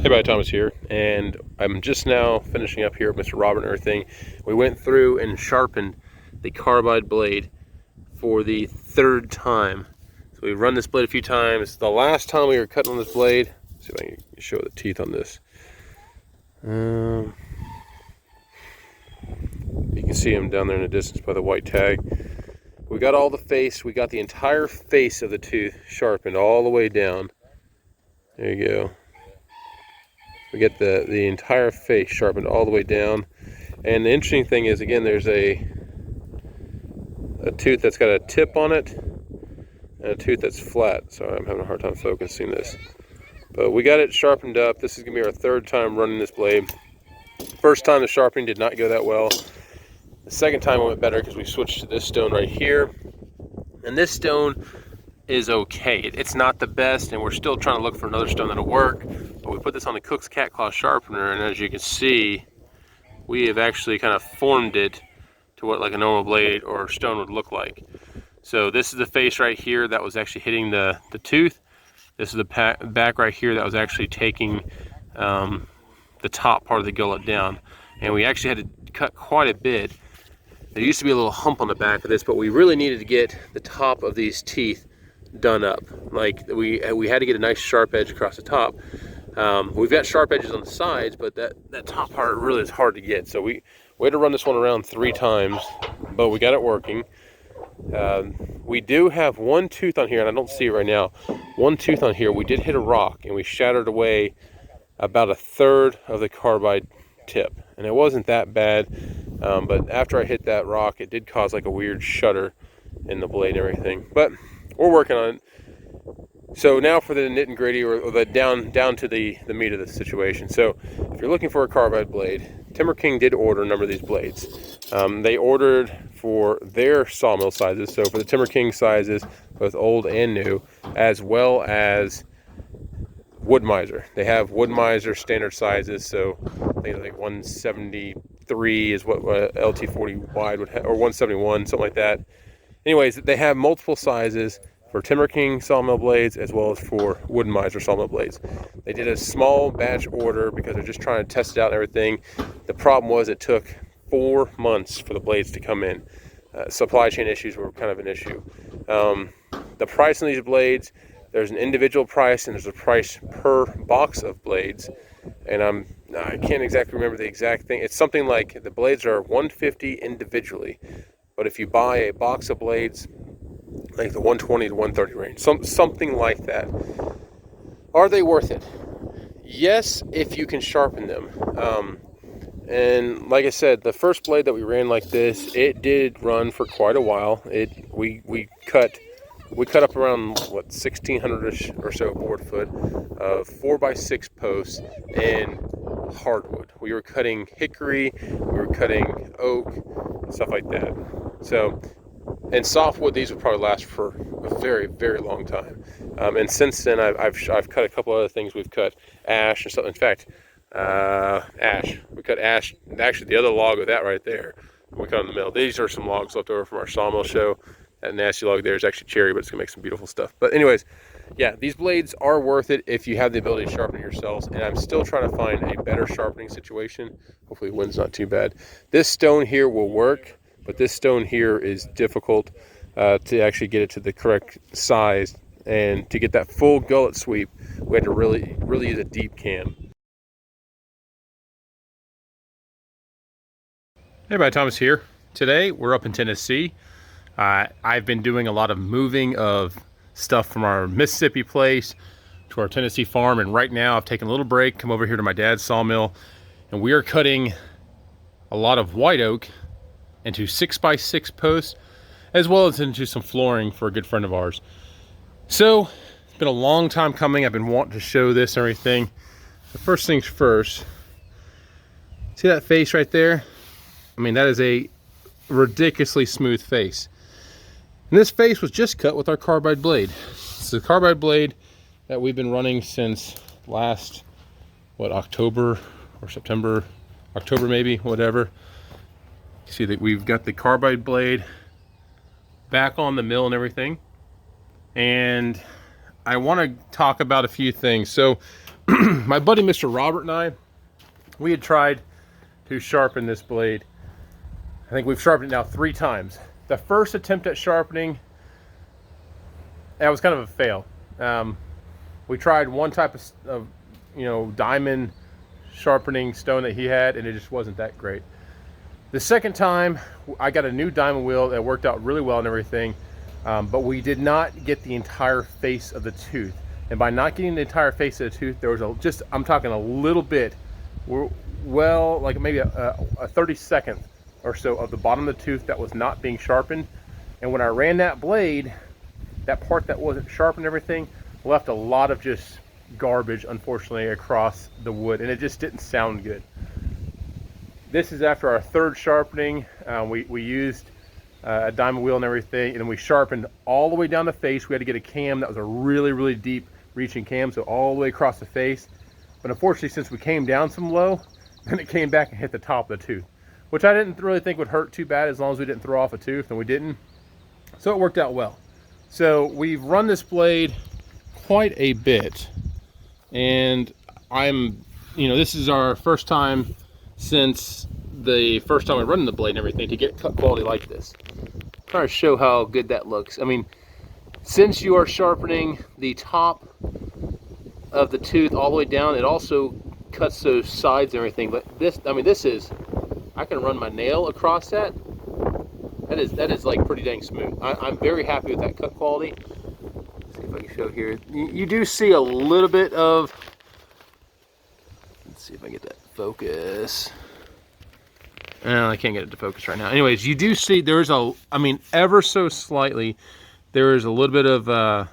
Hey buddy, Thomas here, and I'm just now finishing up here with Mr. Robert and everything. We went through and sharpened the carbide blade for the third time. So we've run this blade a few times. The last time we were cutting on this blade, let's see if I can show the teeth on this. You can see them down there in the distance by the white tag. We got all the face, we got the entire face of the tooth sharpened all the way down. There you go. We get the entire face sharpened all the way down. And the interesting thing is, again, there's a tooth that's got a tip on it and a tooth that's flat. Sorry, I'm having a hard time focusing this. But we got it sharpened up. This is going to be our third time running this blade. First time the sharpening did not go that well. The second time it went better because we switched to this stone right here. And this stone is okay. It's not the best, and we're still trying to look for another stone that'll work. But we put this on the Cook's Cat Claw sharpener, and as you can see, we have actually kind of formed it to what like a normal blade or stone would look like. So this is the face right here that was actually hitting the tooth. This is the back right here that was actually taking the top part of the gullet down. And we actually had to cut quite a bit. There used to be a little hump on the back of this, but we really needed to get the top of these teeth done up. Like we had to get a nice sharp edge across the top. We've got sharp edges on the sides, but that top part really is hard to get. So we had to run this one around 3 times, but we got it working. We do have one tooth on here, and I don't see it right now. One tooth on here, we did hit a rock, and we shattered away about 1/3 of the carbide tip. And it wasn't that bad, but after I hit that rock, it did cause like a weird shudder in the blade and everything. But we're working on it. So now for the nit and gritty, or the down to the meat of the situation. So if you're looking for a carbide blade, Timberking did order a number of these blades. They ordered for their sawmill sizes, so for the Timberking sizes, both old and new, as well as wood miser. They have wood miser standard sizes, so I think like 173 is what LT40 wide would have, or 171, something like that. Anyways, they have multiple sizes for Timberking sawmill blades as well as for wood miser sawmill blades. They did a small batch order because they're just trying to test it out and everything. The problem was it took 4 months for the blades to come in. Supply chain issues were kind of an issue. The price on these blades, there's an individual price and there's a price per box of blades. And I can't exactly remember the exact thing. It's something like the blades are $150 individually. But if you buy a box of blades, like the 120 to 130 range, something like that. Are they worth it? Yes, if you can sharpen them. And like I said, the first blade that we ran like this, it did run for quite a while. We cut up around what 1,600-ish or so board foot of 4x6 posts and hardwood. We were cutting hickory, we were cutting oak, stuff like that. So, and softwood, these would probably last for a very, very long time. And since then, I've cut a couple other things. We've cut ash and stuff. In fact, ash. We cut ash. Actually, the other log of that right there, we cut in the middle. These are some logs left over from our sawmill show. That nasty log there is actually cherry, but it's gonna make some beautiful stuff. But anyways, yeah, these blades are worth it if you have the ability to sharpen it yourselves. And I'm still trying to find a better sharpening situation. Hopefully, the wind's not too bad. This stone here will work, but this stone here is difficult to actually get it to the correct size, and to get that full gullet sweep, we had to really use a deep cam. Hey everybody, Thomas here. Today we're up in Tennessee. I've been doing a lot of moving of stuff from our Mississippi place to our Tennessee farm, and right now I've taken a little break, come over here to my dad's sawmill, and we are cutting a lot of white oak into 6x6 posts, as well as into some flooring for a good friend of ours. So it's been a long time coming. I've been wanting to show this and everything. The first things first, see that face right there? I mean, that is a ridiculously smooth face. And this face was just cut with our carbide blade. It's the carbide blade that we've been running since last, what, October or September, October maybe, whatever. You see that we've got the carbide blade back on the mill and everything. And I want to talk about a few things. So my buddy Mr. Robert and I, we had tried to sharpen this blade. I think we've sharpened it now 3 times. The first attempt at sharpening, that was kind of a fail. We tried one type of diamond sharpening stone that he had, and it just wasn't that great. The second time, I got a new diamond wheel that worked out really well and everything, but we did not get the entire face of the tooth. And by not getting the entire face of the tooth, there was I'm talking a little bit, well, like maybe a 32nd or so of the bottom of the tooth that was not being sharpened. And when I ran that blade, that part that wasn't sharpened and everything left a lot of just garbage, unfortunately, across the wood, and it just didn't sound good. This is after our 3rd sharpening. We used a diamond wheel and everything, and we sharpened all the way down the face. We had to get a cam that was a really, really deep reaching cam, so all the way across the face. But unfortunately, since we came down some low, then it came back and hit the top of the tooth, which I didn't really think would hurt too bad as long as we didn't throw off a tooth, and we didn't. So it worked out well. So we've run this blade quite a bit, and this is our first time since the first time I run the blade and everything to get cut quality like this. I'm trying to show how good that looks. I mean, since you are sharpening the top of the tooth all the way down, it also cuts those sides and everything. But this, I can run my nail across that. That is like pretty dang smooth. I'm very happy with that cut quality. Let's see if I can show here. You do see a little bit of, let's see if I can get that focus. I can't get it to focus right now. Anyways, you do see there's ever so slightly, there is a little bit of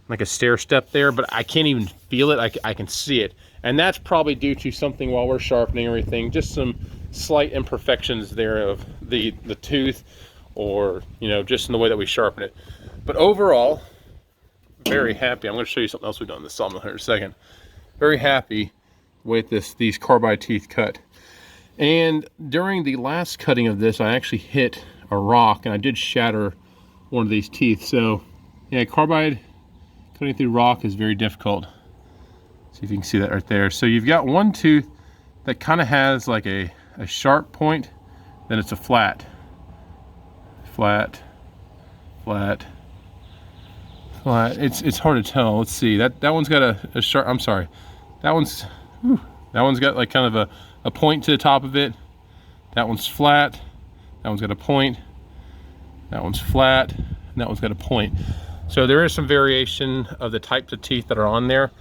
like a stair step there, but I can't even feel it. I can see it. And that's probably due to something while we're sharpening everything, just some slight imperfections there of the tooth, or just in the way that we sharpen it. But overall, very happy. I'm going to show you something else we've done in the sawmill here in a second. Very happy with these carbide teeth cut. And during the last cutting of this, I actually hit a rock and I did shatter one of these teeth. So yeah, carbide cutting through rock is very difficult. See if you can see that right there. So you've got one tooth that kind of has like a sharp point, then it's a flat, flat, flat, flat. It's hard to tell. Let's see, that one's got a sharp, I'm sorry, that one's got like kind of a point to the top of it. That one's flat, that one's got a point, that one's flat, and that one's got a point. So there is some variation of the types of teeth that are on there,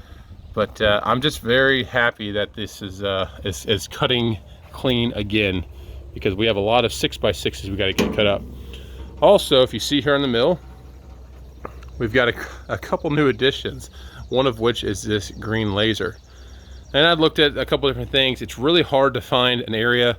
but I'm just very happy that this is cutting clean again, because we have a lot of 6x6s we got to get cut up. Also, if you see here in the mill, we've got a couple new additions, one of which is this green laser. And I looked at a couple different things. It's really hard to find an area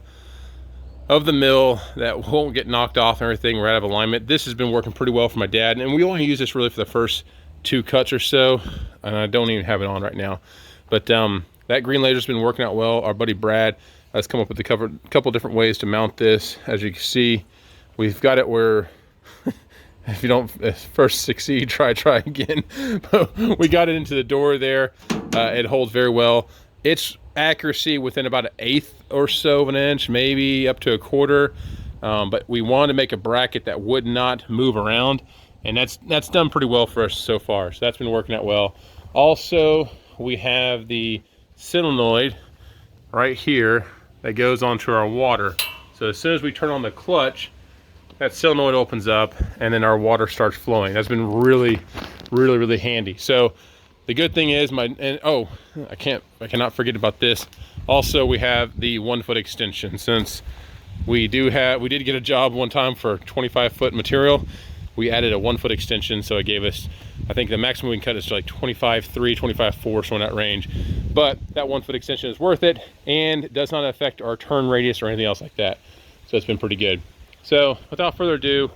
of the mill that won't get knocked off and everything. We're out of alignment. This has been working pretty well for my dad, and we only use this really for the first 2 cuts or so, and I don't even have it on right now. But that green laser's been working out well. Our buddy Brad has come up with a couple different ways to mount this. As you can see, we've got it where if you don't first succeed, try again. But we got it into the door there. It holds very well. Its accuracy within about 1/8 or so of an inch, maybe up to 1/4. But we wanted to make a bracket that would not move around, and that's done pretty well for us so far. So that's been working out well. Also, we have the solenoid right here that goes onto our water. So as soon as we turn on the clutch, that solenoid opens up and then our water starts flowing. That's been really, really, really handy. So the good thing is I cannot forget about this. Also, we have the 1-foot extension. Since we did get a job one time for 25-foot material, we added a 1-foot extension, so it gave us, I think the maximum we can cut is like 25.3, 25.4, so in that range. But that 1-foot extension is worth it, and it does not affect our turn radius or anything else like that. So it's been pretty good. So without further ado,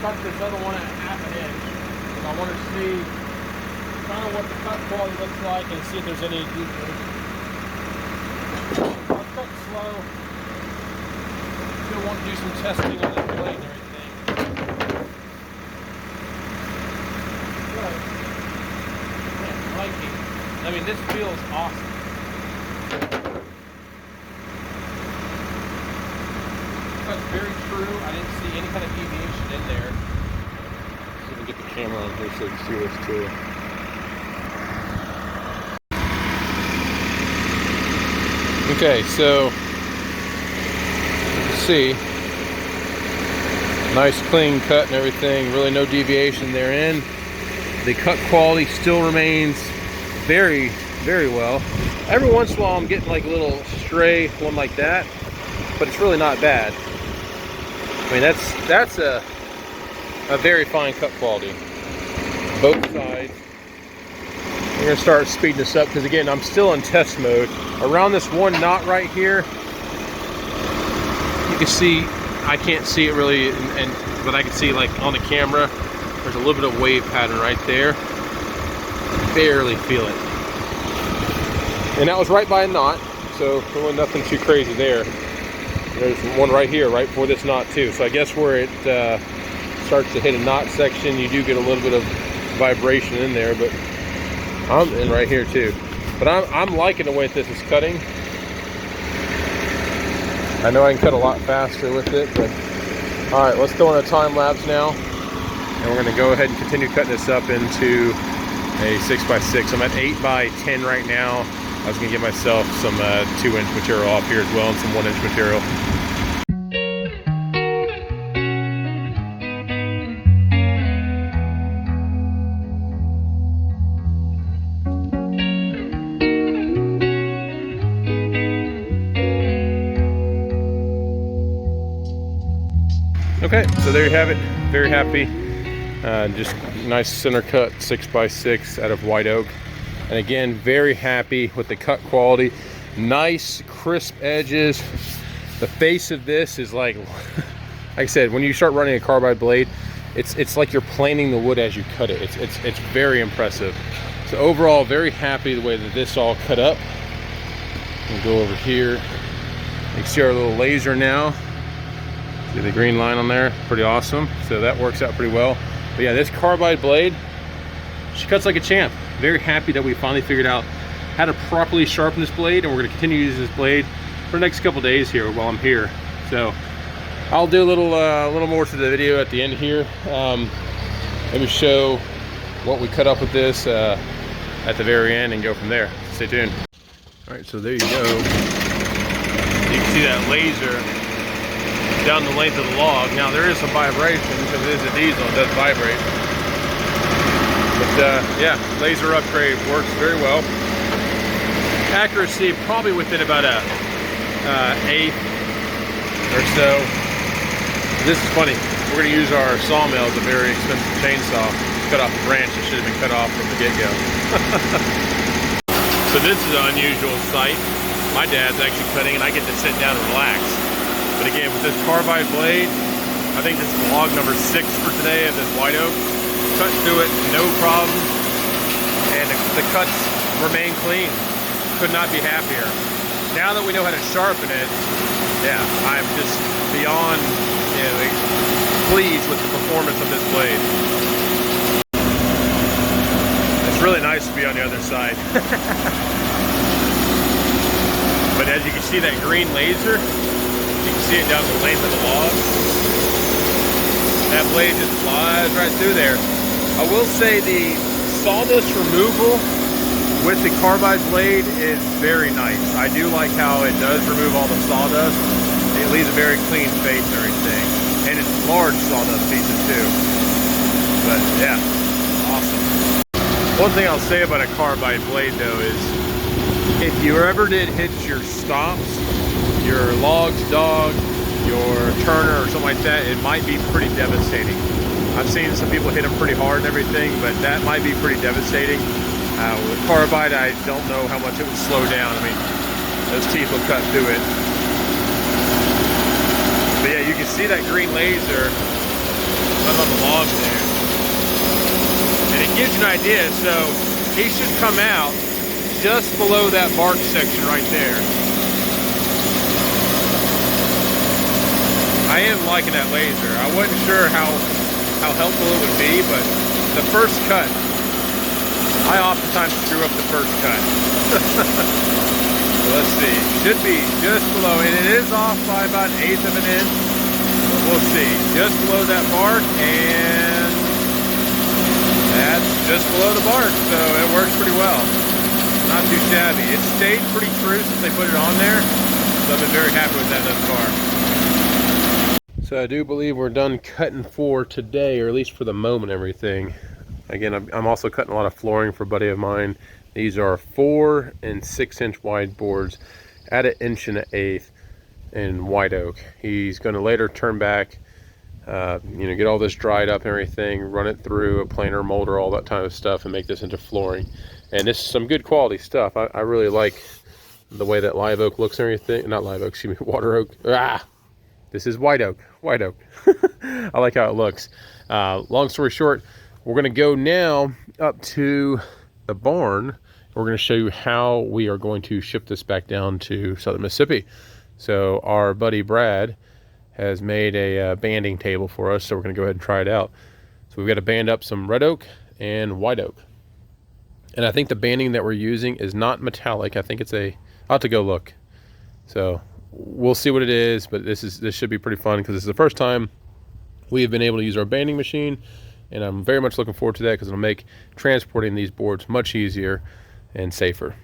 cut this other one at 1/2 inch. And I want to see kind of what the cut quality looks like and see if there's any deviation. I'll cut slow. Still want to do some testing on this blade and everything. But, man, liking. I mean, this feels awesome. That's very true. I didn't see any kind of deviation in there. See if we can get the camera on here so you can see this too. Okay, so you can see nice clean cut and everything. Really no deviation therein. The cut quality still remains very, very well. Every once in a while I'm getting like a little stray one like that, but it's really not bad. I mean, that's a very fine cut quality. Both sides. We're gonna start speeding this up because again, I'm still in test mode. Around this one knot right here, you can see, I can't see it really, but I can see like on the camera, there's a little bit of wave pattern right there. Barely feel it. And that was right by a knot, so there was nothing too crazy there. There's one right here, right before this knot too. So I guess where it starts to hit a knot section, you do get a little bit of vibration in there, but I'm in right here too. But I'm liking the way this is cutting. I know I can cut a lot faster with it, but all right, let's go on a time lapse now. And we're gonna go ahead and continue cutting this up into a 6x6. I'm at 8x10 right now. I was gonna give myself some 2-inch material off here as well and some 1-inch material. Okay, so there you have it. Very happy. Just nice center cut 6x6 out of white oak. And again, very happy with the cut quality. Nice crisp edges. The face of this is like I said, when you start running a carbide blade, it's like you're planing the wood as you cut it. It's very impressive. So overall, very happy the way that this all cut up. We'll go over here. You can see our little laser now. See the green line on there? Pretty awesome. So that works out pretty well. But yeah, this carbide blade, she cuts like a champ. Very happy that we finally figured out how to properly sharpen this blade, and we're going to continue to use this blade for the next couple days here while I'm here. So I'll do a little more to the video at the end here. Let me show what we cut up with this at the very end and go from there. Stay tuned. All right, so there you go. You can see that laser down the length of the log. Now there is some vibration because it is a diesel, it does vibrate. But yeah, laser upgrade works very well. Accuracy probably within about a eighth or so. This is funny. We're going to use our Sawmill as a very expensive chainsaw to cut off a branch that should have been cut off from the get-go. So this is an unusual sight. My dad's actually cutting and I get to sit down and relax. But again, with this carbide blade, I think this is log number 6 for today of this white oak. Cut through it, no problem. And the cuts remain clean. Could not be happier. Now that we know how to sharpen it, yeah, I'm just beyond pleased with the performance of this blade. It's really nice to be on the other side. But as you can see that green laser, you can see it down the length of the log. That blade just flies right through there. I will say the sawdust removal with the carbide blade is very nice. I do like how it does remove all the sawdust. It leaves a very clean face and everything. And it's large sawdust pieces too. But yeah, awesome. One thing I'll say about a carbide blade though is if you ever did hit your stops, your logs dog, your turner or something like that, it might be pretty devastating. I've seen some people hit them pretty hard and everything, but that might be pretty devastating. With carbide, I don't know how much it would slow down. I mean, those teeth will cut through it. But yeah, you can see that green laser right on the log there. And it gives you an idea. So he should come out just below that bark section right there. I am liking that laser. I wasn't sure how helpful it would be, but the first cut, I oftentimes screw up the first cut. So let's see, should be just below, and it is off by about 1/8 of an inch, but we'll see. Just below that bark, and that's just below the bark, so it works pretty well. Not too shabby. It stayed pretty true since they put it on there, so I've been very happy with that thus far. So I do believe we're done cutting for today, or at least for the moment, everything. Again, I'm also cutting a lot of flooring for a buddy of mine. These are 4 and 6 inch wide boards at 1 1/8 inch in white oak. He's going to later turn back, you know, get all this dried up and everything, run it through a planer, molder, all that type of stuff, and make this into flooring. And this is some good quality stuff. I really like the way that live oak looks and everything. Not live oak, excuse me, water oak. This is white oak. White oak. I like how it looks. Long story short, we're going to go now up to the barn. We're going to show you how we are going to ship this back down to southern Mississippi. So our buddy Brad has made a banding table for us, so we're going to go ahead and try it out. So we've got to band up some red oak and white oak. And I think the banding that we're using is not metallic. I think it's I'll have to go look. So we'll see what it is, but this should be pretty fun because this is the first time we have been able to use our banding machine, and I'm very much looking forward to that because it'll make transporting these boards much easier and safer.